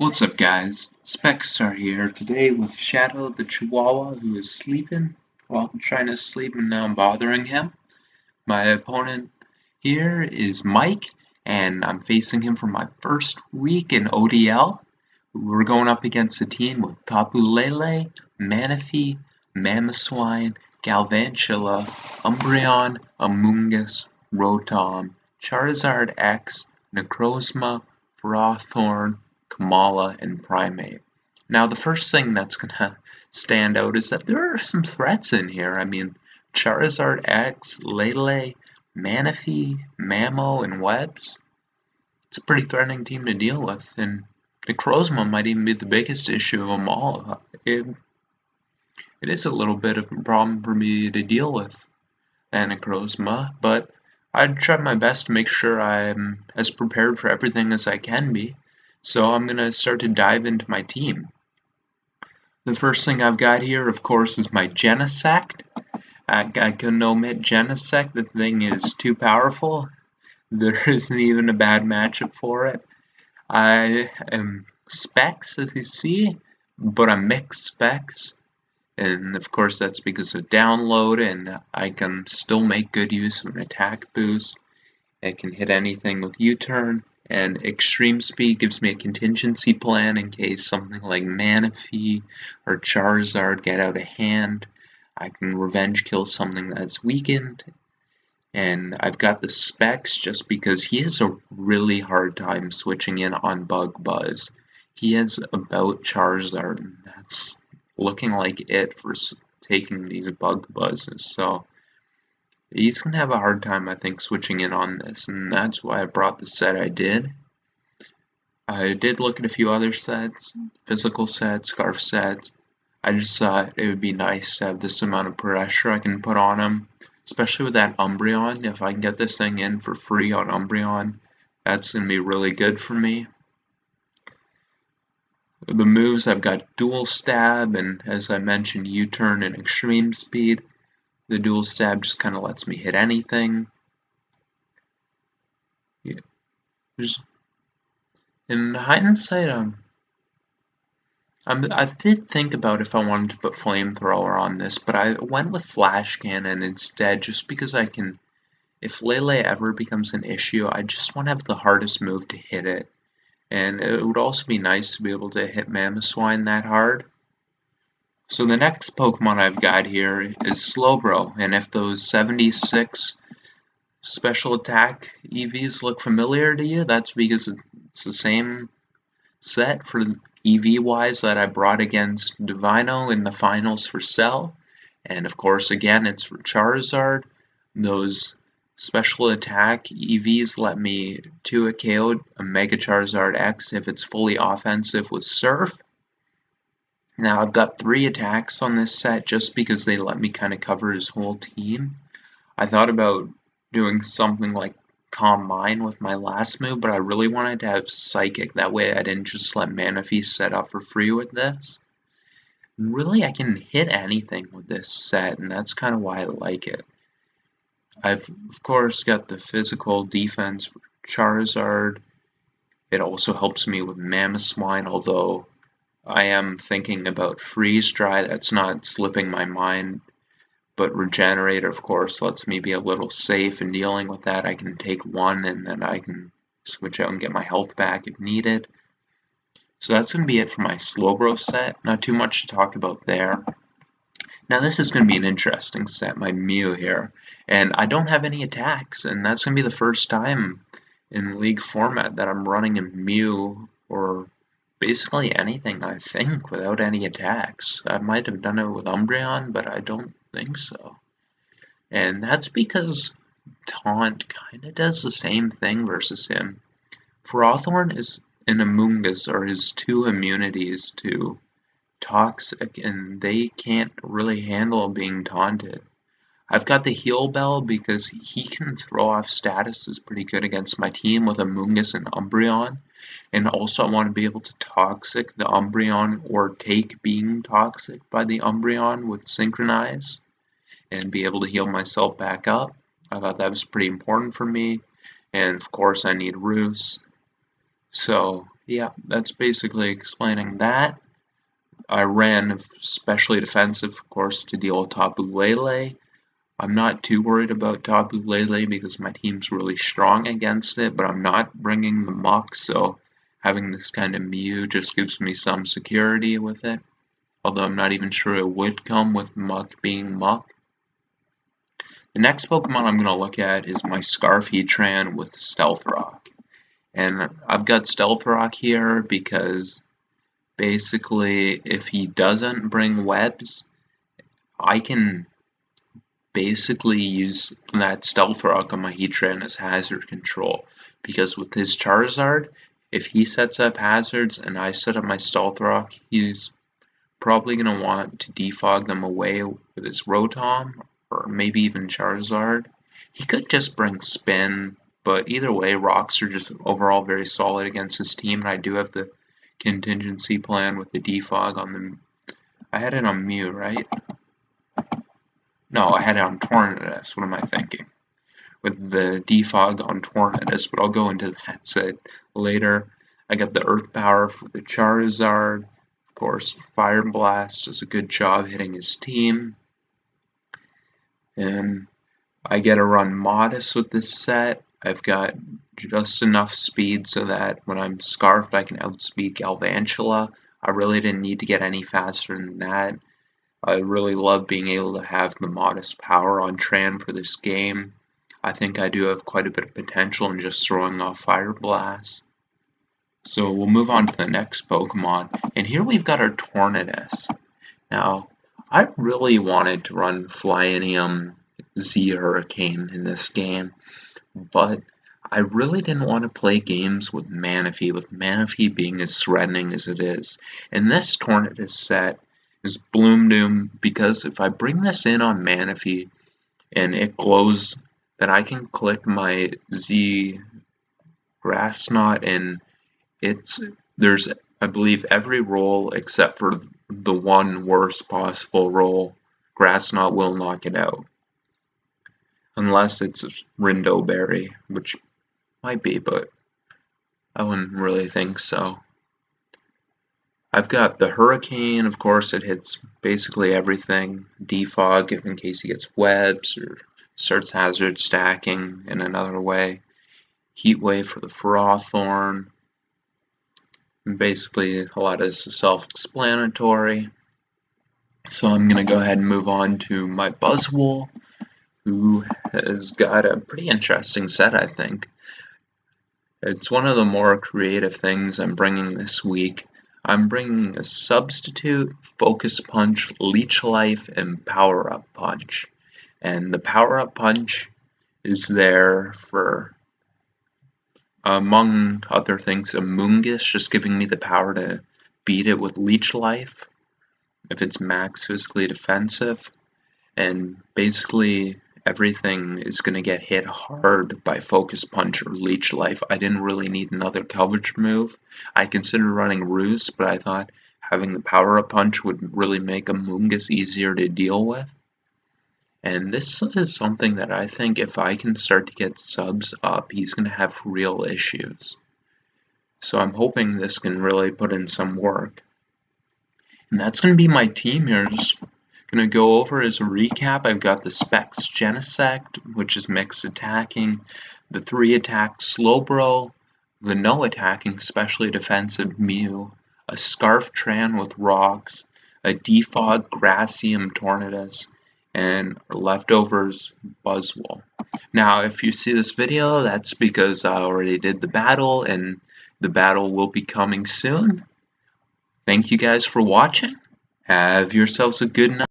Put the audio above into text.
What's up, guys? Specstar here today with Shadow the Chihuahua, who is sleeping. Well, I'm trying to sleep and now I'm bothering him. My opponent here is Mike, and I'm facing him for my first week in ODL. We're going up against a team with Tapu Lele, Manaphy, Mamoswine, Galvantula, Umbreon, Amoonguss, Rotom, Charizard X, Necrozma, Frothorn, Kamala, and Primate. Now, the first thing that's gonna stand out is that there are some threats in here. I mean, Charizard X, Lele, Manaphy, Mamo, and Webs. It's a pretty threatening team to deal with, and Necrozma might even be the biggest issue of them all. It is a little bit of a problem for me to deal with, Necrozma, but I'd try my best to make sure I'm as prepared for everything as I can be. So I'm going to start to dive into my team. The first thing I've got here, of course, is my Genesect. I couldn't omit Genesect. The thing is too powerful. There isn't even a bad matchup for it. I am Specs, as you see, but I'm mixed Specs. And of course that's because of download, and I can still make good use of an attack boost. I can hit anything with U-turn, and extreme speed gives me a contingency plan in case something like Manaphy or Charizard get out of hand. I can revenge kill something that's weakened, and I've got the Specs just because he has a really hard time switching in on Bug Buzz. He has about Charizard, and that's looking like it for taking these Bug Buzzes, so he's going to have a hard time, I think, switching in on this, and that's why I brought the set I did. I did look at a few other sets, physical sets, scarf sets. I just thought it would be nice to have this amount of pressure I can put on him, especially with that Umbreon. If I can get this thing in for free on Umbreon, that's going to be really good for me. The moves, I've got Dual Stab, and as I mentioned, U-turn and Extreme Speed. The Dual Stab just kind of lets me hit anything. Yeah. In hindsight, I did think about if I wanted to put Flamethrower on this, but I went with Flash Cannon instead, just because I can, if Lele ever becomes an issue, I just want to have the hardest move to hit it. And it would also be nice to be able to hit Mamoswine that hard. So the next Pokemon I've got here is Slowbro, and if those 76 special attack EVs look familiar to you, that's because it's the same set for EV-wise that I brought against Divino in the finals for Cell. And of course, again, it's for Charizard. Those special attack EVs let me 2-hit KO a Mega Charizard X if it's fully offensive with Surf. Now I've got 3 attacks on this set just because they let me kind of cover his whole team. I thought about doing something like Calm Mind with my last move, but I really wanted to have Psychic. That way I didn't just let Manaphy set up for free with this. Really, I can hit anything with this set, and that's kind of why I like it. I've, of course, got the physical defense for Charizard. It also helps me with Mamoswine, although I am thinking about Freeze Dry. That's not slipping my mind. But Regenerator, of course, lets me be a little safe in dealing with that. I can take 1 and then I can switch out and get my health back if needed. So that's going to be it for my Slowbro set. Not too much to talk about there. Now this is going to be an interesting set, my Mew here. And I don't have any attacks, and that's going to be the first time in League format that I'm running a Mew or basically anything, I think, without any attacks. I might have done it with Umbreon, but I don't think so. And that's because Taunt kind of does the same thing versus him. Frothorn is an Amoonguss, or his 2 immunities to Toxic, and they can't really handle being taunted. I've got the Heal Bell because he can throw off statuses pretty good against my team with Amoonguss and Umbreon. And also I want to be able to Toxic the Umbreon or take being Toxic by the Umbreon with Synchronize and be able to heal myself back up. I thought that was pretty important for me. And of course I need Roost. So yeah, that's basically explaining that. I ran especially defensive, of course, to deal with Tapu Lele. I'm not too worried about Tapu Lele because my team's really strong against it, but I'm not bringing the Muck, so having this kind of Mew just gives me some security with it. Although I'm not even sure it would come with Muck being Muck. The next Pokemon I'm going to look at is my Scarf Heatran with Stealth Rock. And I've got Stealth Rock here because basically if he doesn't bring webs, I can basically use that Stealth Rock on my Heatran as hazard control. Because with his Charizard, if he sets up hazards and I set up my Stealth Rock, he's probably going to want to defog them away with his Rotom, or maybe even Charizard. He could just bring Spin, but either way, Rocks are just overall very solid against his team, and I do have the contingency plan with the defog on them. I had it on Mew, right? No, I had it on Tornadus. What am I thinking? With the defog on Tornadus, but I'll go into that set later. I got the Earth Power for the Charizard. Of course, Fire Blast does a good job hitting his team. And I get to run Modest with this set. I've got just enough speed so that when I'm Scarfed I can outspeed Galvantula. I really didn't need to get any faster than that. I really love being able to have the Modest power on Tran for this game. I think I do have quite a bit of potential in just throwing off Fire Blast. So we'll move on to the next Pokemon, and here we've got our Tornadus. Now, I really wanted to run Flyinium Z Hurricane in this game, but I really didn't want to play games with Manaphy being as threatening as it is. And this Tornadus set is Bloom Doom because if I bring this in on Manaphy and it glows, then I can click my Z Grass Knot and there's I believe every roll except for the one worst possible roll, Grass Knot will knock it out. Unless it's a Rindo Berry, which might be, but I wouldn't really think so. I've got the Hurricane, of course it hits basically everything. Defog if in case he gets webs or starts hazard stacking in another way. Heat Wave for the Ferrothorn. And basically a lot of this is self-explanatory. So I'm going to go ahead and move on to my Buzzwole, who has got a pretty interesting set, I think. It's one of the more creative things I'm bringing this week. I'm bringing a Substitute, Focus Punch, Leech Life, and Power Up Punch. And the Power Up Punch is there for, among other things, Amoonguss, just giving me the power to beat it with Leech Life if it's max physically defensive. And basically everything is going to get hit hard by Focus Punch or Leech Life. I didn't really need another coverage move. I considered running Roost, but I thought having the Power Up Punch would really make Amoonguss easier to deal with. And this is something that I think if I can start to get subs up, he's going to have real issues. So I'm hoping this can really put in some work. And that's going to be my team here. Just going to go over as a recap. I've got the Specs Genesect, which is mixed attacking, the 3-attack Slowbro, the no attacking, especially defensive Mew, a Scarf Tran with Rocks, a Defog Grassium Tornadus, and leftovers Buzzwole. Now, if you see this video, that's because I already did the battle, and the battle will be coming soon. Thank you guys for watching. Have yourselves a good night.